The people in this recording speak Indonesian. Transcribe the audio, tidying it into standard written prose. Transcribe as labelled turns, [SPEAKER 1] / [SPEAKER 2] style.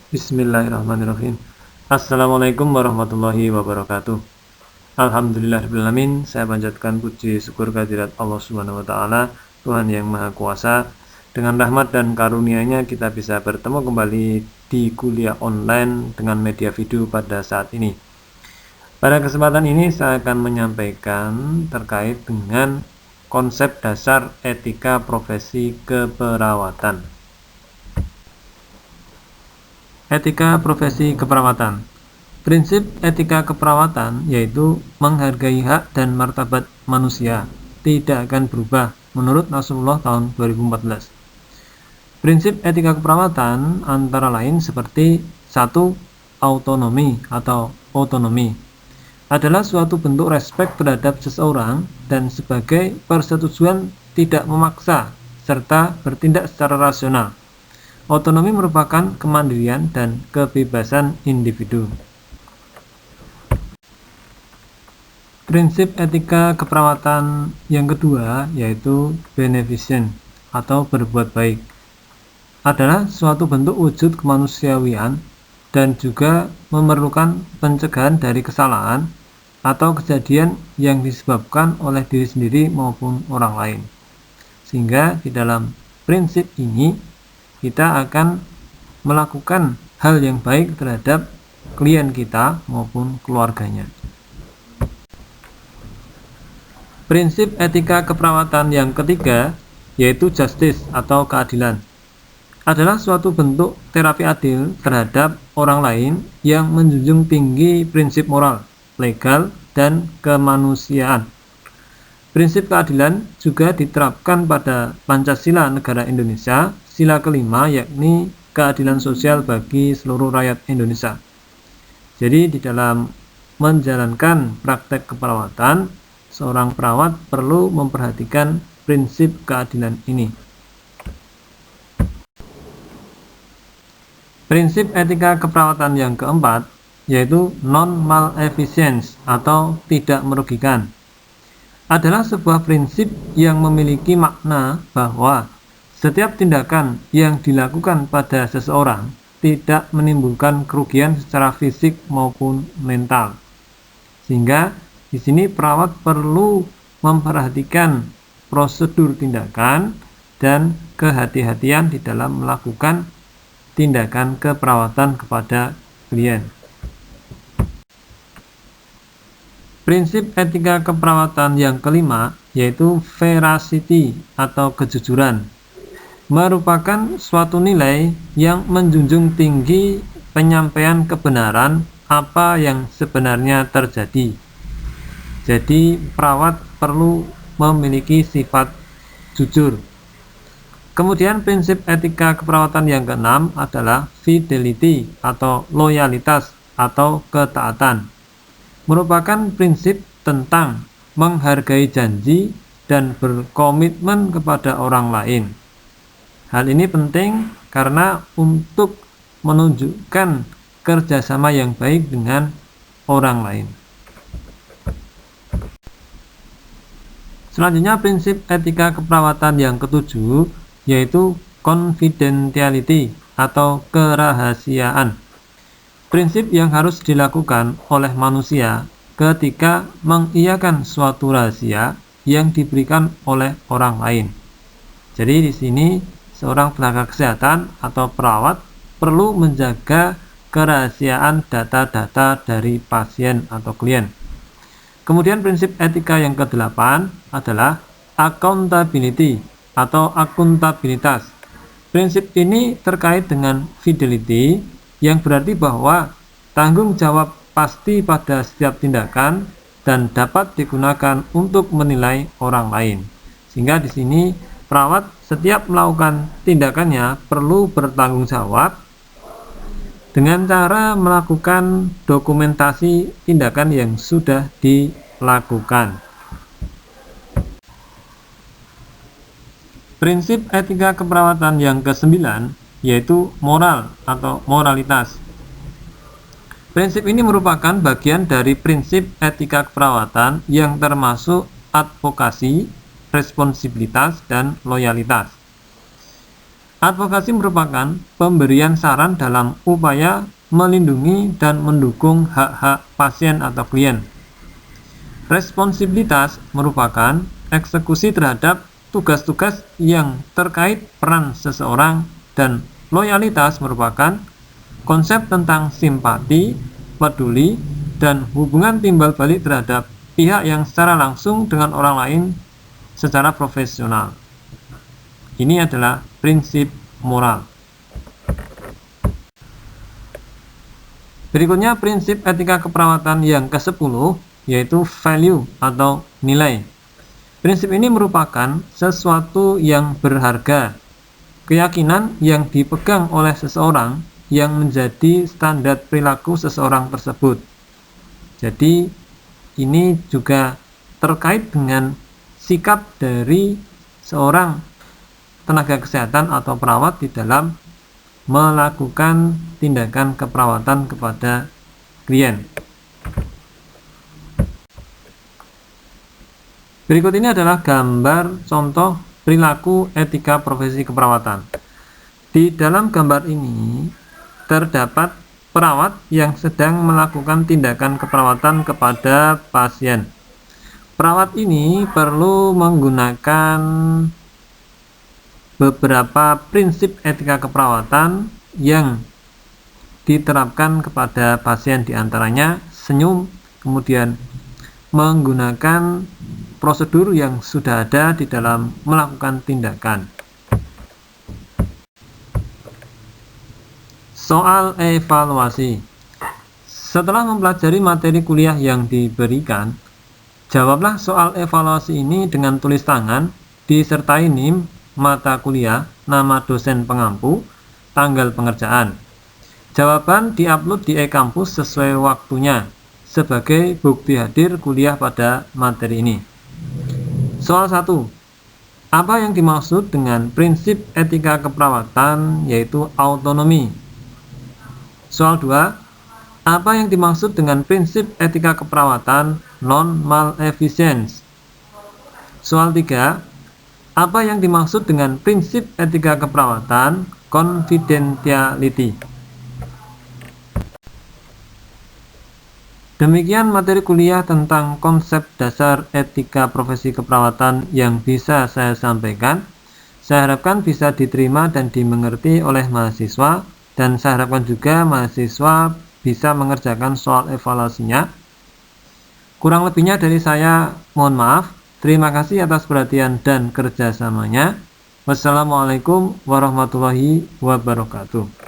[SPEAKER 1] Bismillahirrahmanirrahim. Assalamualaikum warahmatullahi wabarakatuh. Alhamdulillahirrahmanirrahim. Saya panjatkan puji syukur kehadirat Allah Subhanahu wa Ta'ala, Tuhan yang Maha Kuasa. Dengan rahmat dan karunia-Nya kita bisa bertemu kembali di kuliah online dengan media video pada saat ini. Pada kesempatan ini saya akan menyampaikan terkait dengan konsep dasar etika profesi keperawatan. Etika profesi keperawatan. Prinsip etika keperawatan yaitu menghargai hak dan martabat manusia tidak akan berubah menurut Rasulullah tahun 2014. Prinsip etika keperawatan antara lain seperti 1. Autonomi atau otonomi adalah suatu bentuk respek terhadap seseorang dan sebagai persetujuan tidak memaksa serta bertindak secara rasional. Otonomi merupakan kemandirian dan kebebasan individu. Prinsip etika keperawatan yang kedua yaitu beneficent atau berbuat baik adalah suatu bentuk wujud kemanusiawian dan juga memerlukan pencegahan dari kesalahan atau kejadian yang disebabkan oleh diri sendiri maupun orang lain. Sehingga di dalam prinsip ini kita akan melakukan hal yang baik terhadap klien kita maupun keluarganya. Prinsip etika keperawatan yang ketiga yaitu justice atau keadilan adalah suatu bentuk terapi adil terhadap orang lain yang menjunjung tinggi prinsip moral, legal, dan kemanusiaan. Prinsip keadilan juga diterapkan pada Pancasila Negara Indonesia, sila kelima yakni keadilan sosial bagi seluruh rakyat Indonesia. Jadi di dalam menjalankan praktek keperawatan, seorang perawat perlu memperhatikan prinsip keadilan ini. Prinsip etika keperawatan yang keempat yaitu non-maleficence atau tidak merugikan adalah sebuah prinsip yang memiliki makna bahwa setiap tindakan yang dilakukan pada seseorang tidak menimbulkan kerugian secara fisik maupun mental. Sehingga di sini perawat perlu memperhatikan prosedur tindakan dan kehati-hatian di dalam melakukan tindakan keperawatan kepada klien. Prinsip etika keperawatan yang kelima yaitu veracity atau kejujuran merupakan suatu nilai yang menjunjung tinggi penyampaian kebenaran apa yang sebenarnya terjadi. Jadi perawat perlu memiliki sifat jujur. Kemudian prinsip etika keperawatan yang keenam adalah fidelity atau loyalitas atau ketaatan. Merupakan prinsip tentang menghargai janji dan berkomitmen kepada orang lain. Hal ini penting karena untuk menunjukkan kerjasama yang baik dengan orang lain. Selanjutnya prinsip etika keperawatan yang ketujuh yaitu confidentiality atau kerahasiaan. Prinsip yang harus dilakukan oleh manusia ketika mengiyakan suatu rahasia yang diberikan oleh orang lain. Jadi di sini seorang tenaga kesehatan atau perawat perlu menjaga kerahasiaan data-data dari pasien atau klien. Kemudian prinsip etika yang ke-8 adalah accountability atau akuntabilitas. Prinsip ini terkait dengan fidelity yang berarti bahwa tanggung jawab pasti pada setiap tindakan dan dapat digunakan untuk menilai orang lain. Sehingga di sini perawat setiap melakukan tindakannya perlu bertanggung jawab dengan cara melakukan dokumentasi tindakan yang sudah dilakukan. Prinsip etika keperawatan yang ke-9 yaitu moral atau moralitas. Prinsip ini merupakan bagian dari prinsip etika keperawatan yang termasuk advokasi, responsibilitas, dan loyalitas. Advokasi merupakan pemberian saran dalam upaya melindungi dan mendukung hak-hak pasien atau klien. Responsibilitas merupakan eksekusi terhadap tugas-tugas yang terkait peran seseorang, dan loyalitas merupakan konsep tentang simpati, peduli, dan hubungan timbal balik terhadap pihak yang secara langsung dengan orang lain secara profesional. Ini adalah prinsip moral. Berikutnya prinsip etika keperawatan yang ke-10, yaitu value atau nilai. Prinsip ini merupakan sesuatu yang berharga, keyakinan yang dipegang oleh seseorang yang menjadi standar perilaku seseorang tersebut. Jadi ini juga terkait dengan sikap dari seorang tenaga kesehatan atau perawat di dalam melakukan tindakan keperawatan kepada klien. Berikut ini adalah gambar contoh perilaku etika profesi keperawatan. Di dalam gambar ini terdapat perawat yang sedang melakukan tindakan keperawatan kepada pasien. Perawat ini perlu menggunakan beberapa prinsip etika keperawatan yang diterapkan kepada pasien, diantaranya senyum, kemudian menggunakan prosedur yang sudah ada di dalam melakukan tindakan. Soal evaluasi. Setelah mempelajari materi kuliah yang diberikan, jawablah soal evaluasi ini dengan tulis tangan, disertai NIM, mata kuliah, nama dosen pengampu, tanggal pengerjaan. Jawaban diupload di e-kampus sesuai waktunya sebagai bukti hadir kuliah pada materi ini. Soal 1. Apa yang dimaksud dengan prinsip etika keperawatan, yaitu autonomi? Soal 2. Apa yang dimaksud dengan prinsip etika keperawatan non-maleficence? Soal 3. Apa yang dimaksud dengan prinsip etika keperawatan confidentiality? Demikian materi kuliah tentang konsep dasar etika profesi keperawatan yang bisa saya sampaikan. Saya harapkan bisa diterima dan dimengerti oleh mahasiswa, dan saya harapkan juga mahasiswa bisa mengerjakan soal evaluasinya. Kurang lebihnya dari saya mohon maaf. Terima kasih atas perhatian dan kerjasamanya. Wassalamualaikum warahmatullahi wabarakatuh.